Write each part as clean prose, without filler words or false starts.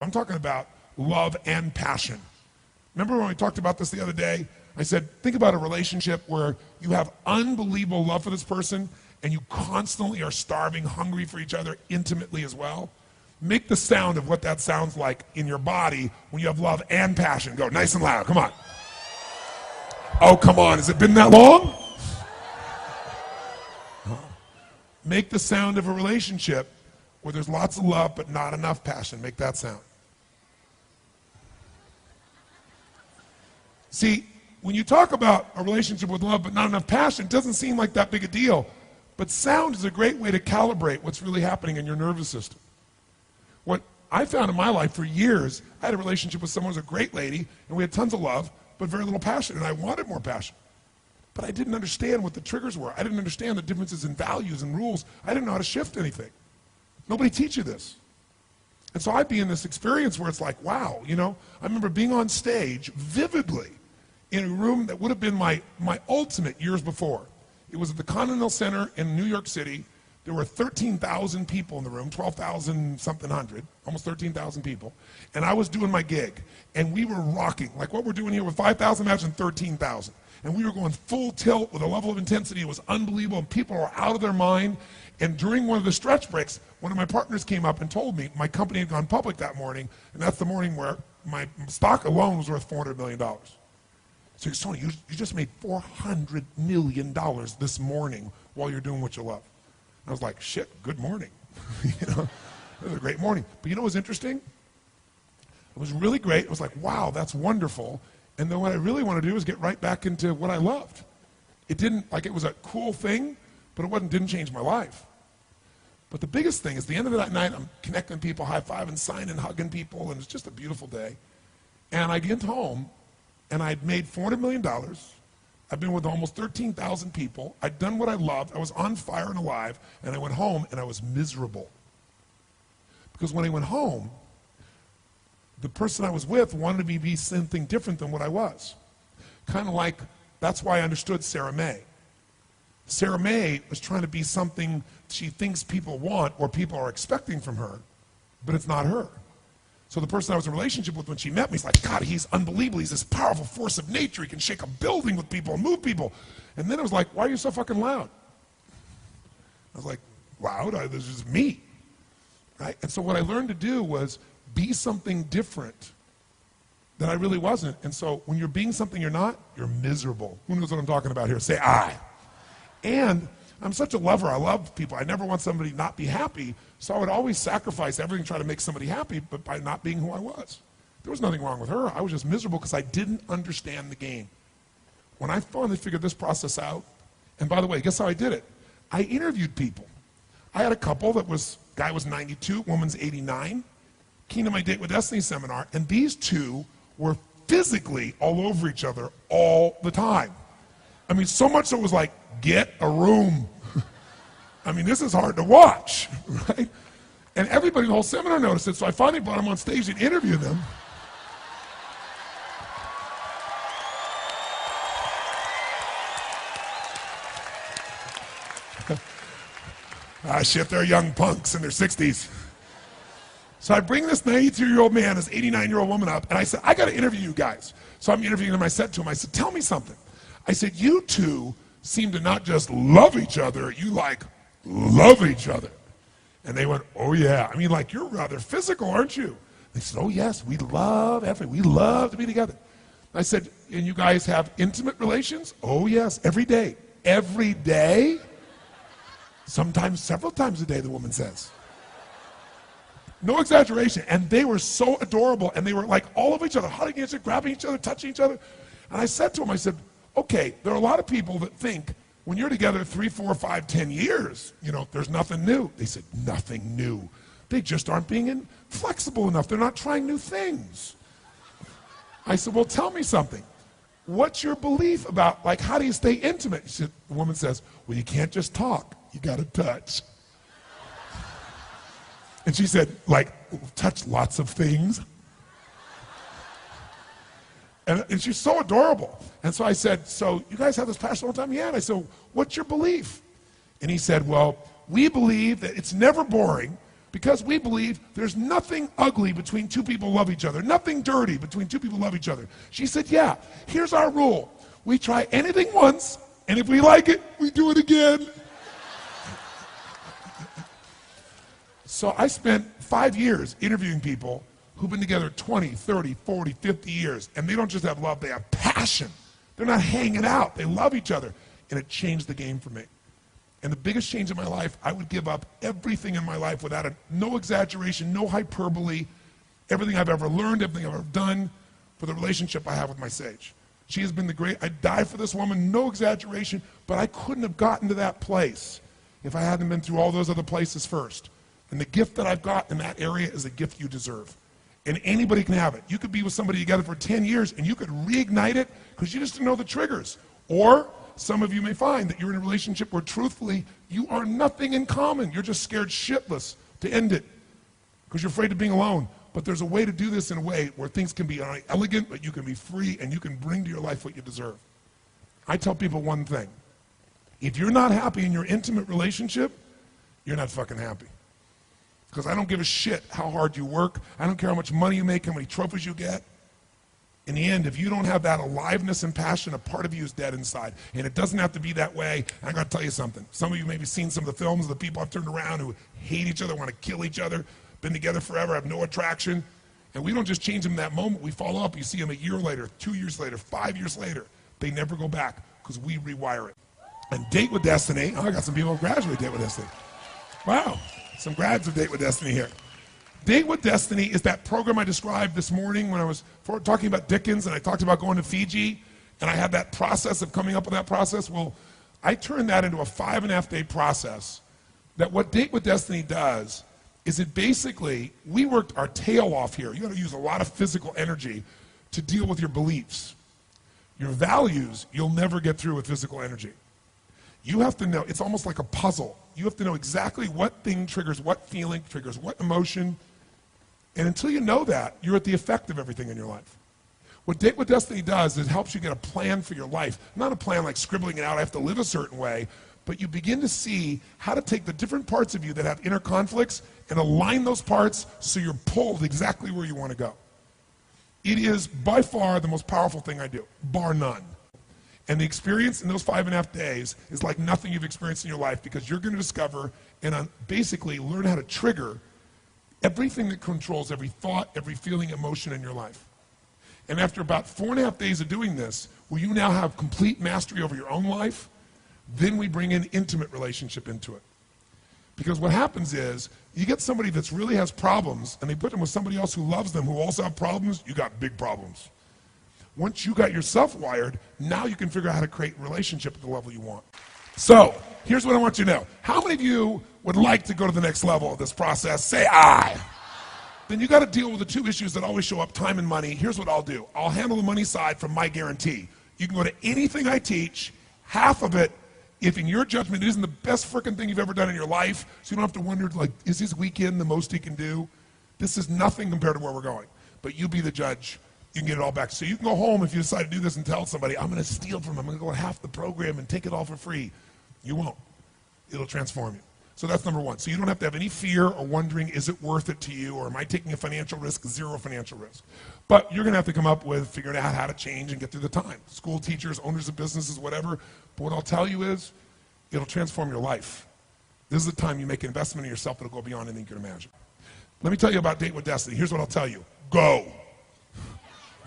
I'm talking about love and passion. Remember when we talked about this the other day? I said, think about a relationship where you have unbelievable love for this person and you constantly are starving, hungry for each other intimately as well. Make the sound of what that sounds like in your body when you have love and passion. Go nice and loud, come on. Oh, come on, has it been that long? Make the sound of a relationship where there's lots of love but not enough passion. Make that sound. See, when you talk about a relationship with love but not enough passion, it doesn't seem like that big a deal. But sound is a great way to calibrate what's really happening in your nervous system. What I found in my life for years, I had a relationship with someone who was a great lady, and we had tons of love, but very little passion, and I wanted more passion. But I didn't understand what the triggers were. I didn't understand the differences in values and rules. I didn't know how to shift anything. Nobody teaches you this. And so I'd be in this experience where it's like, wow, you know, I remember being on stage vividly in a room that would have been my ultimate years before. It was at the Continental Center in New York City. There were 13,000 people in the room, 12,000 something hundred, almost 13,000 people. And I was doing my gig. And we were rocking, like what we're doing here with 5,000, imagine 13,000. And we were going full tilt with a level of intensity. It was unbelievable. And people were out of their mind. And during one of the stretch breaks, one of my partners came up and told me my company had gone public that morning. And that's the morning where my stock alone was worth $400 million. So he's Tony, you just made $400 million this morning while you're doing what you love. I was like, shit, good morning. You know, it was a great morning. But you know what was interesting? It was really great. It was like, wow, that's wonderful. And then what I really want to do is get right back into what I loved. It didn't, like it was a cool thing, but it didn't change my life. But the biggest thing is the end of that night, I'm connecting people, high-fiving, signing, hugging people, and it's just a beautiful day. And I get home, and I'd made $400 million. I've been with almost 13,000 people. I'd done what I loved. I was on fire and alive. And I went home and I was miserable. Because when I went home, the person I was with wanted me to be something different than what I was. Kind of like, that's why I understood Sarah May. Sarah May was trying to be something she thinks people want or people are expecting from her, but it's not her. So the person I was in a relationship with when she met me, he's like, God, he's unbelievable. He's this powerful force of nature. He can shake a building with people and move people. And then it was like, why are you so fucking loud? I was like, loud? This is me. Right? And so what I learned to do was be something different that I really wasn't. And so when you're being something you're not, you're miserable. Who knows what I'm talking about here? Say I. And I'm such a lover. I love people. I never want somebody to not be happy. So I would always sacrifice everything to try to make somebody happy, but by not being who I was. There was nothing wrong with her. I was just miserable because I didn't understand the game. When I finally figured this process out, and by the way, guess how I did it? I interviewed people. I had a couple guy was 92, woman's 89, came to my Date with Destiny seminar, and these two were physically all over each other all the time. I mean, so much so it was like, get a room. I mean, this is hard to watch, right? And everybody in the whole seminar noticed it, so I finally brought them on stage and interviewed them. Shit, they're young punks in their 60s. So I bring this 92-year-old man, this 89-year-old woman up, and I said, I got to interview you guys. So I'm interviewing them. I said to him, I said, tell me something. I said, you two seem to not just love each other, you love each other. And they went, oh yeah. I mean, like, you're rather physical, aren't you? They said, oh yes, we love to be together. I said, and you guys have intimate relations? Oh yes, every day. Every day? Sometimes several times a day, the woman says. No exaggeration. And they were so adorable, and they were like all of each other, hugging each other, grabbing each other, touching each other. And I said to him, I said, okay, there are a lot of people that think when you're together 3, 4, 5, 10 years, you know, there's nothing new. They said, nothing new. They just aren't being flexible enough. They're not trying new things. I said, well, tell me something. What's your belief about, like, how do you stay intimate? The woman says, well, you can't just talk. You got to touch. And she said, like, touch lots of things. And she's so adorable. And so I said, so you guys have this passion all the time? Yeah. And I said, what's your belief? And he said, well, we believe that it's never boring Because we believe there's nothing ugly between two people who love each other, nothing dirty between two people who love each other. She said, yeah, here's our rule. We try anything once, and if we like it, we do it again. So I spent 5 years interviewing people who've been together 20, 30, 40, 50 years, and they don't just have love, they have passion. They're not hanging out, they love each other, and it changed the game for me. And the biggest change in my life, I would give up everything in my life without no exaggeration, no hyperbole, everything I've ever learned, everything I've ever done for the relationship I have with my sage. She has been the great, I'd die for this woman, no exaggeration, but I couldn't have gotten to that place if I hadn't been through all those other places first. And the gift that I've got in that area is a gift you deserve. And anybody can have it. You could be with somebody together for 10 years and you could reignite it because you just didn't know the triggers. Or some of you may find that you're in a relationship where truthfully you are nothing in common. You're just scared shitless to end it because you're afraid of being alone. But there's a way to do this in a way where things can be elegant, but you can be free and you can bring to your life what you deserve. I tell people one thing. If you're not happy in your intimate relationship, you're not fucking happy. Because I don't give a shit how hard you work. I don't care how much money you make, how many trophies you get. In the end, if you don't have that aliveness and passion, a part of you is dead inside. And it doesn't have to be that way. I got to tell you something. Some of you maybe seen some of the films of the people I've turned around who hate each other, want to kill each other, been together forever, have no attraction. And we don't just change them in that moment. We follow up. You see them a year later, 2 years later, 5 years later. They never go back because we rewire it. And Date with Destiny. Oh, I got some people who graduate Date with Destiny. Wow. Some grads of Date with Destiny here. Date with Destiny is that program I described this morning when I was talking about Dickens and I talked about going to Fiji and I had that process of coming up with that process. Well, I turned that into a 5.5-day process that what Date with Destiny does is it basically, we worked our tail off here. You got to use a lot of physical energy to deal with your beliefs. Your values, you'll never get through with physical energy. You have to know, it's almost like a puzzle. You have to know exactly what thing triggers what feeling, triggers what emotion. And until you know that, you're at the effect of everything in your life. What Date with Destiny does is it helps you get a plan for your life. Not a plan like scribbling it out, I have to live a certain way, but you begin to see how to take the different parts of you that have inner conflicts and align those parts so you're pulled exactly where you want to go. It is by far the most powerful thing I do, bar none. And the experience in those 5.5 days is like nothing you've experienced in your life because you're going to discover and basically learn how to trigger everything that controls every thought, every feeling, emotion in your life. And after about 4.5 days of doing this, where you now have complete mastery over your own life, then we bring in intimate relationship into it. Because what happens is, you get somebody that really has problems, and they put them with somebody else who loves them, who also have problems, you got big problems. Once you got yourself wired, now you can figure out how to create a relationship at the level you want. So, here's what I want you to know. How many of you would like to go to the next level of this process? Say aye. Then you got to deal with the two issues that always show up, time and money. Here's what I'll do. I'll handle the money side from my guarantee. You can go to anything I teach, half of it, if in your judgment it isn't the best frickin' thing you've ever done in your life, so you don't have to wonder, like, is his weekend the most he can do? This is nothing compared to where we're going. But you be the judge. You can get it all back. So you can go home if you decide to do this and tell somebody, I'm going to steal from him. I'm going to go half the program and take it all for free. You won't. It'll transform you. So that's number one. So you don't have to have any fear or wondering, is it worth it to you, or am I taking a financial risk? Zero financial risk. But you're going to have to come up with figuring out how to change and get through the time. School teachers, owners of businesses, whatever. But what I'll tell you is, it'll transform your life. This is the time you make an investment in yourself that'll go beyond anything you can imagine. Let me tell you about Date with Destiny. Here's what I'll tell you. Go.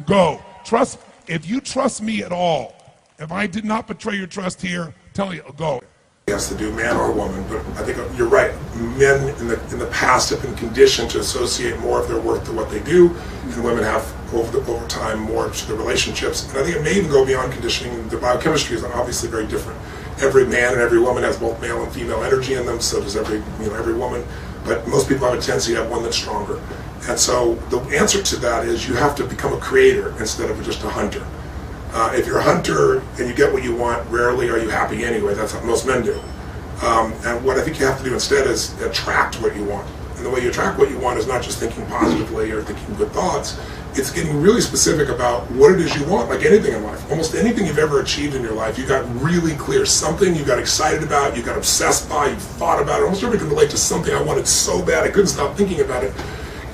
Go. Trust. If you trust me at all, if I did not betray your trust here, tell you, go. Has to do, man or woman, but I think you're right. Men in the past have been conditioned to associate more of their worth to what they do, and women have over time more to the relationships. And I think it may even go beyond conditioning. The biochemistry is obviously very different. Every man and every woman has both male and female energy in them. So does every woman. But most people have a tendency to have one that's stronger. And so the answer to that is you have to become a creator instead of just a hunter. If you're a hunter and you get what you want, rarely are you happy anyway. That's what most men do. And what I think you have to do instead is attract what you want. and the way you attract what you want is not just thinking positively or thinking good thoughts. It's getting really specific about what it is you want, like anything in life. Almost anything you've ever achieved in your life, you got really clear. Something you got excited about, you got obsessed by, you thought about it. Almost everybody can relate to something I wanted so bad I couldn't stop thinking about it.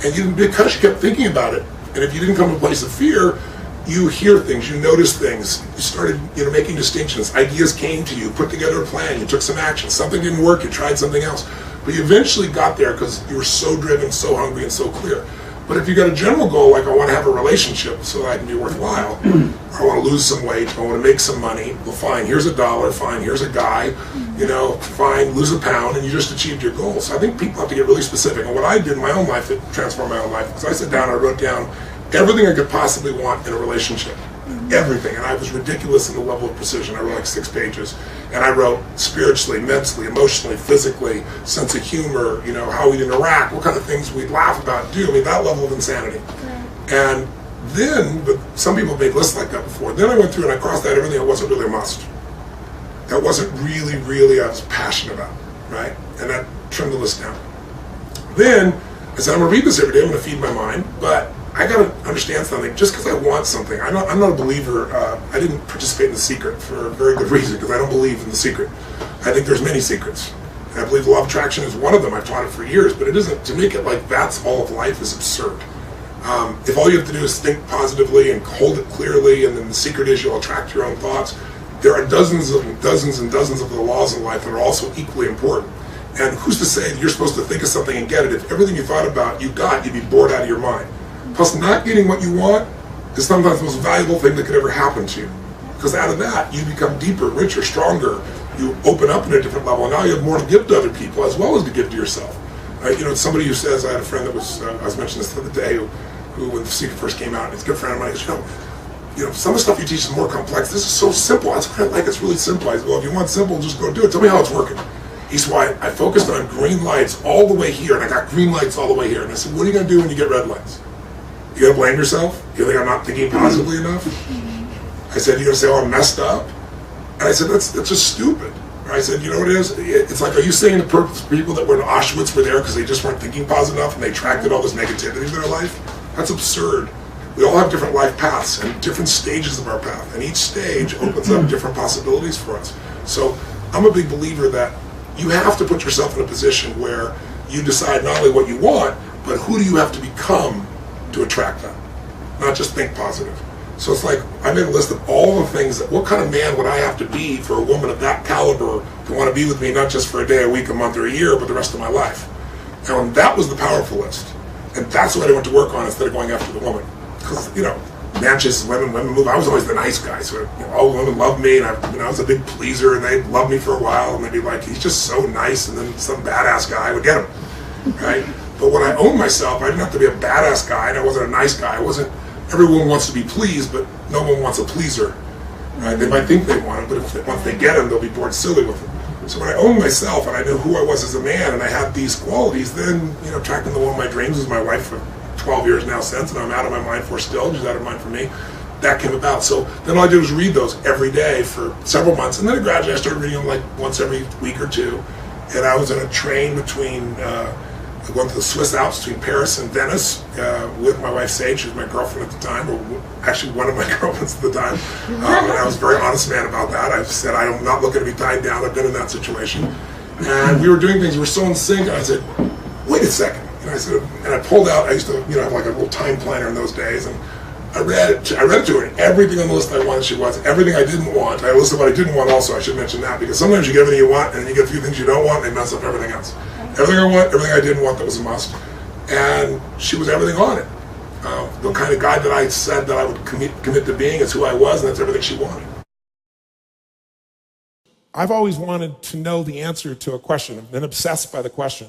And because you kept thinking about it, and if you didn't come to a place of fear, you hear things, you notice things, you started making distinctions, ideas came to you, put together a plan, you took some action, something didn't work, you tried something else. But you eventually got there because you were so driven, so hungry, and so clear. But if you got a general goal, like I want to have a relationship so that I can be worthwhile, or I want to lose some weight, I want to make some money, well fine, here's $1, fine, here's a guy, fine, lose a pound, and you just achieved your goal. So I think people have to get really specific. And what I did in my own life that transformed my own life, because I sat down, I wrote down everything I could possibly want in a relationship. Everything. And I was ridiculous in the level of precision. I wrote like 6 pages. And I wrote spiritually, mentally, emotionally, physically, sense of humor, how we'd interact, what kind of things we'd laugh about, do. I mean, that level of insanity. And then, but some people have made lists like that before. Then I went through and I crossed out everything that wasn't really a must. That wasn't really, I was passionate about, right? And that trimmed the list down. Then I said, I'm going to read this every day. I'm going to feed my mind, but I got to understand something. Just because I want something, I'm not a believer. I didn't participate in The Secret for a very good reason, because I don't believe in The Secret. I think there's many secrets. And I believe law of attraction is one of them. I've taught it for years, but it isn't. To make it like that's all of life is absurd. If all you have to do is think positively and hold it clearly, and then the secret is you'll attract your own thoughts, there are dozens and dozens of the laws in life that are also equally important. And who's to say that you're supposed to think of something and get it if everything you thought about you got, you'd be bored out of your mind. Plus, not getting what you want is sometimes the most valuable thing that could ever happen to you. Because out of that, you become deeper, richer, stronger. You open up at a different level. And now you have more to give to other people as well as to give to yourself. Somebody who says, I had a friend that was, I was mentioning this the other day, who when The Secret first came out, and he's a good friend of mine, he goes, some of the stuff you teach is more complex. This is so simple. That's what I like. It's really simple. I said, well, if you want simple, just go do it. Tell me how it's working. He said, well, I focused on green lights all the way here, and I got green lights all the way here. And I said, what are you going to do when you get red lights? You gonna blame yourself? You think I'm not thinking positively enough? I said, you're gonna say, oh, I'm messed up? And I said, that's just stupid. I said, you know what it is? It's like, are you saying the people that were in Auschwitz were there because they just weren't thinking positive enough and they attracted all this negativity to their life? That's absurd. We all have different life paths and different stages of our path, and each stage opens up different possibilities for us. So I'm a big believer that you have to put yourself in a position where you decide not only what you want, but who do you have to become to attract that, not just think positive. So it's like, I made a list of all the things that, what kind of man would I have to be for a woman of that caliber to want to be with me, not just for a day, a week, a month, or a year, but the rest of my life. And that was the powerful list. And that's what I went to work on instead of going after the woman. Because, man chases women, women move. I was always the nice guy. So, all the women loved me, and I was a big pleaser, and they'd love me for a while, and they'd be like, he's just so nice, and then some badass guy would get him, right? But when I owned myself, I didn't have to be a badass guy, and I wasn't a nice guy. Everyone wants to be pleased, but no one wants a pleaser. Right? They might think they want him, but once they get him, they'll be bored silly with him. So when I owned myself, and I knew who I was as a man, and I had these qualities, then, attracting the woman of my dreams was my wife for 12 years now since, and I'm out of my mind for still, she's out of mind for me. That came about. So then all I did was read those every day for several months, and then gradually I started reading them like once every week or two. And I was on a train between, going to the Swiss Alps between Paris and Venice with my wife Sage, who was my girlfriend at the time, or actually one of my girlfriends at the time. And I was a very honest man about that. I said, I'm not looking to be tied down. I've been in that situation. And we were doing things, we were so in sync. I said, wait a second. And I said, and I pulled out, I used to have like a little time planner in those days, and I read it to her, and everything on the list I wanted she was. Everything I didn't want, I listed what I didn't want also. I should mention that, because sometimes you get everything you want, and then you get a few things you don't want, and they mess up everything else. Everything I want, everything I didn't want that was a must. And she was everything on it. The kind of guy that I said that I would commit to being is who I was, and that's everything she wanted. I've always wanted to know the answer to a question. I've been obsessed by the question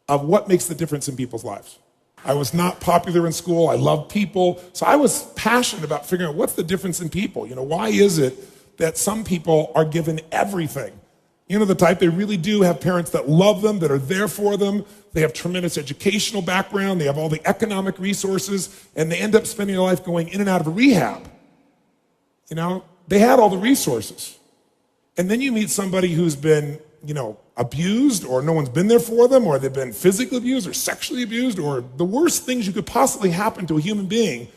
of what makes the difference in people's lives. I was not popular in school. I loved people. So I was passionate about figuring out what's the difference in people. Why is it that some people are given everything? The type, they really do have parents that love them, that are there for them. They have tremendous educational background. They have all the economic resources, and they end up spending their life going in and out of a rehab. They had all the resources. And then you meet somebody who's been abused, or no one's been there for them, or they've been physically abused or sexually abused, or the worst things you could possibly happen to a human being.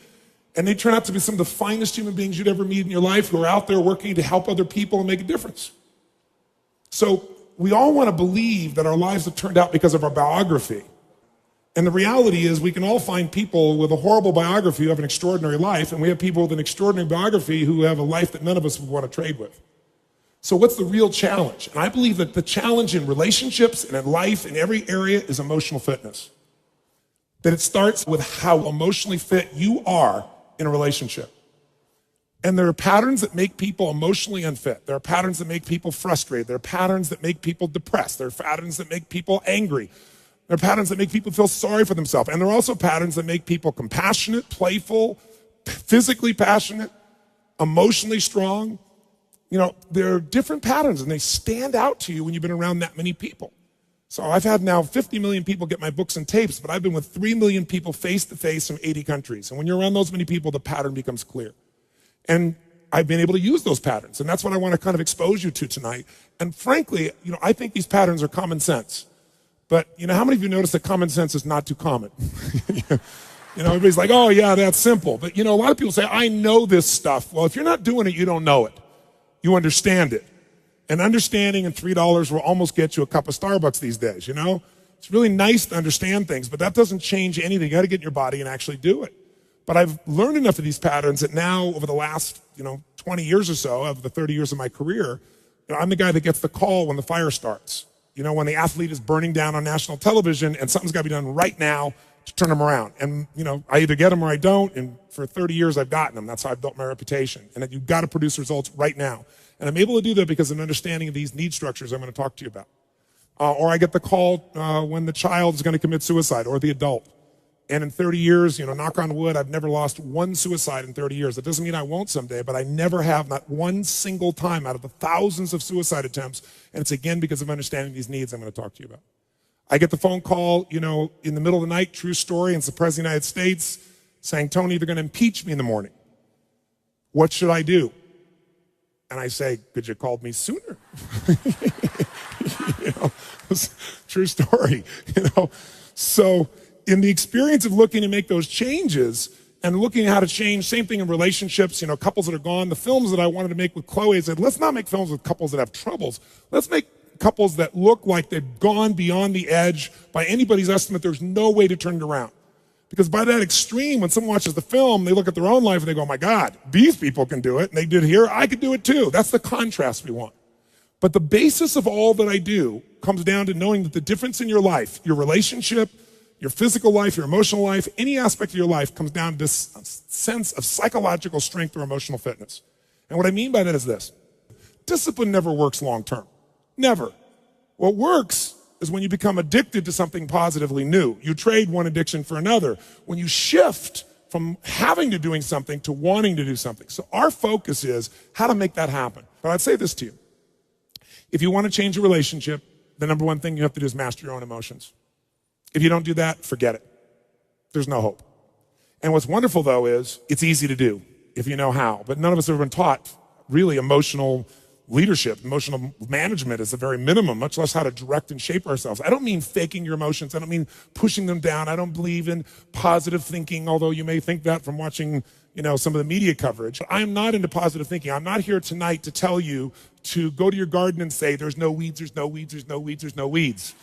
And they turn out to be some of the finest human beings you'd ever meet in your life, who are out there working to help other people and make a difference. So we all want to believe that our lives have turned out because of our biography. And the reality is we can all find people with a horrible biography who have an extraordinary life, and we have people with an extraordinary biography who have a life that none of us would want to trade with. So what's the real challenge? And I believe that the challenge in relationships and in life, in every area, is emotional fitness. That it starts with how emotionally fit you are in a relationship. And there are patterns that make people emotionally unfit. There are patterns that make people frustrated. There are patterns that make people depressed. There are patterns that make people angry. There are patterns that make people feel sorry for themselves. And there are also patterns that make people compassionate, playful, physically passionate, emotionally strong. There are different patterns, and they stand out to you when you've been around that many people. So I've had now 50 million people get my books and tapes, but I've been with 3 million people face-to-face from 80 countries. And when you're around those many people, the pattern becomes clear. And I've been able to use those patterns, and that's what I want to kind of expose you to tonight. And frankly, I think these patterns are common sense. But how many of you notice that common sense is not too common? Everybody's like, oh yeah, that's simple. But a lot of people say, I know this stuff. Well, if you're not doing it, you don't know it. You understand it. And understanding and $3 will almost get you a cup of Starbucks these days, It's really nice to understand things, but that doesn't change anything. You got to get in your body and actually do it. But I've learned enough of these patterns that now, over the last, 20 years or so of the 30 years of my career, I'm the guy that gets the call when the fire starts. When the athlete is burning down on national television and something's got to be done right now to turn them around. And, I either get them or I don't. And for 30 years, I've gotten them. That's how I've built my reputation. And that you've got to produce results right now. And I'm able to do that because of an understanding of these need structures I'm going to talk to you about. Or I get the call when the child is going to commit suicide, or the adult. And in 30 years, knock on wood, I've never lost one suicide in 30 years. That doesn't mean I won't someday, but I never have, not one single time out of the thousands of suicide attempts. And it's again because of understanding these needs I'm going to talk to you about. I get the phone call, in the middle of the night, true story, and it's the President of the United States saying, Tony, they're going to impeach me in the morning. What should I do? And I say, could you have called me sooner? True story, So in the experience of looking to make those changes and looking at how to change, same thing in relationships, couples that are gone, the films that I wanted to make with Chloe, I said, let's not make films with couples that have troubles. Let's make couples that look like they've gone beyond the edge. By anybody's estimate, there's no way to turn it around. Because by that extreme, when someone watches the film, they look at their own life and they go, oh my God, these people can do it. And they did here, I could do it too. That's the contrast we want. But the basis of all that I do comes down to knowing that the difference in your life, your relationship, your physical life, your emotional life, any aspect of your life comes down to this sense of psychological strength or emotional fitness. And what I mean by that is this. Discipline never works long term. Never. What works is when you become addicted to something positively new. You trade one addiction for another. When you shift from having to doing something to wanting to do something. So our focus is how to make that happen. But I'd say this to you. If you want to change a relationship, the number one thing you have to do is master your own emotions. If you don't do that, forget it. There's no hope. And what's wonderful, though, is it's easy to do if you know how. But none of us have been taught really emotional leadership. Emotional management is the very minimum, much less how to direct and shape ourselves. I don't mean faking your emotions. I don't mean pushing them down. I don't believe in positive thinking, although you may think that from watching some of the media coverage. I am not into positive thinking. I'm not here tonight to tell you to go to your garden and say, there's no weeds, there's no weeds, there's no weeds, there's no weeds.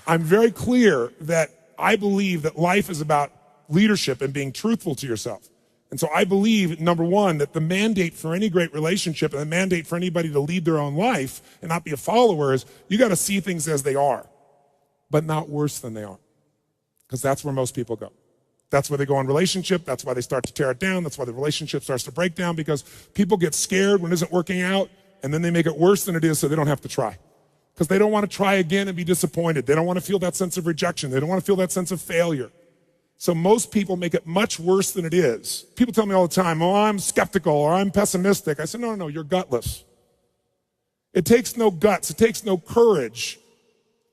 I'm very clear that I believe that life is about leadership and being truthful to yourself. And so I believe, number one, that the mandate for any great relationship and the mandate for anybody to lead their own life and not be a follower is you got to see things as they are, but not worse than they are. Because that's where most people go. That's where they go in relationship. That's why they start to tear it down. That's why the relationship starts to break down, because people get scared when it isn't working out, and then they make it worse than it is so they don't have to try. Because they don't want to try again and be disappointed. They don't want to feel that sense of rejection. They don't want to feel that sense of failure. So most people make it much worse than it is. People tell me all the time, oh, I'm skeptical or I'm pessimistic. I said, no, you're gutless. It takes no guts. It takes no courage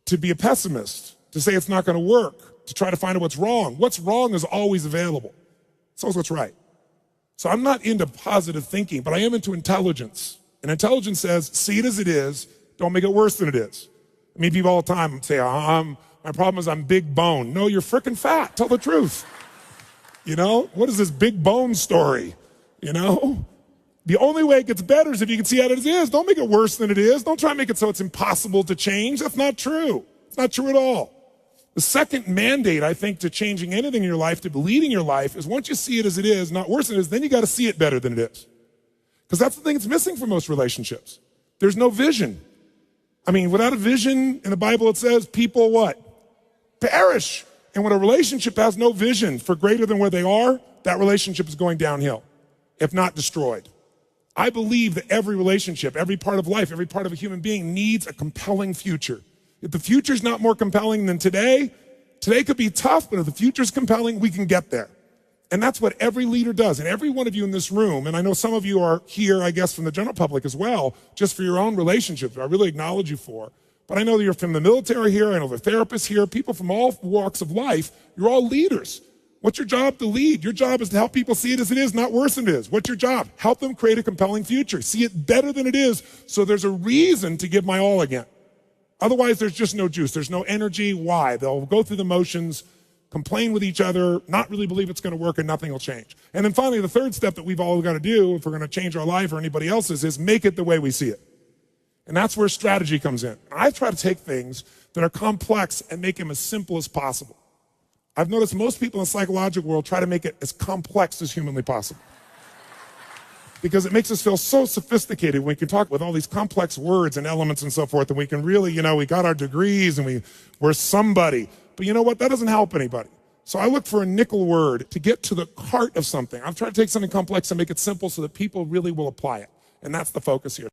to be a pessimist, to say it's not going to work, to try to find out what's wrong. What's wrong is always available. It's always what's right. So I'm not into positive thinking, but I am into intelligence. And intelligence says, see it as it is, Don't make it worse than it is. I mean, people all the time say, my problem is I'm big bone. No, you're freaking fat. Tell the truth. You know, what is this big bone story? You know, the only way it gets better is if you can see how it is. Don't make it worse than it is. Don't try to make it so it's impossible to change. That's not true. It's not true at all. The second mandate, I think, to changing anything in your life, to leading your life, is once you see it as it is, not worse than it is, then you got to see it better than it is. Because that's the thing that's missing from most relationships. There's no vision. I mean, without a vision, in the Bible it says, people what? Perish. And when a relationship has no vision for greater than where they are, that relationship is going downhill, if not destroyed. I believe that every relationship, every part of life, every part of a human being needs a compelling future. If the future's not more compelling than today could be tough, but if the future's compelling, we can get there. And that's what every leader does. And every one of you in this room, and I know some of you are here, I guess, from the general public as well, just for your own relationships, I really acknowledge you for. But I know that you're from the military here, I know the therapists here, people from all walks of life. You're all leaders. What's your job? To lead. Your job is to help people see it as it is, not worse than it is. What's your job? Help them create a compelling future. See it better than it is, so there's a reason to give my all again. Otherwise, there's just no juice. There's no energy. Why? They'll go through the motions, complain with each other, not really believe it's going to work, and nothing will change. And then finally, the third step that we've all got to do if we're going to change our life or anybody else's is make it the way we see it. And that's where strategy comes in. I try to take things that are complex and make them as simple as possible. I've noticed most people in the psychological world try to make it as complex as humanly possible. Because it makes us feel so sophisticated when we can talk with all these complex words and elements and so forth, and we can really, we got our degrees and we're somebody. But you know what? That doesn't help anybody. So I look for a nickel word to get to the heart of something. I've tried to take something complex and make it simple so that people really will apply it. And that's the focus here.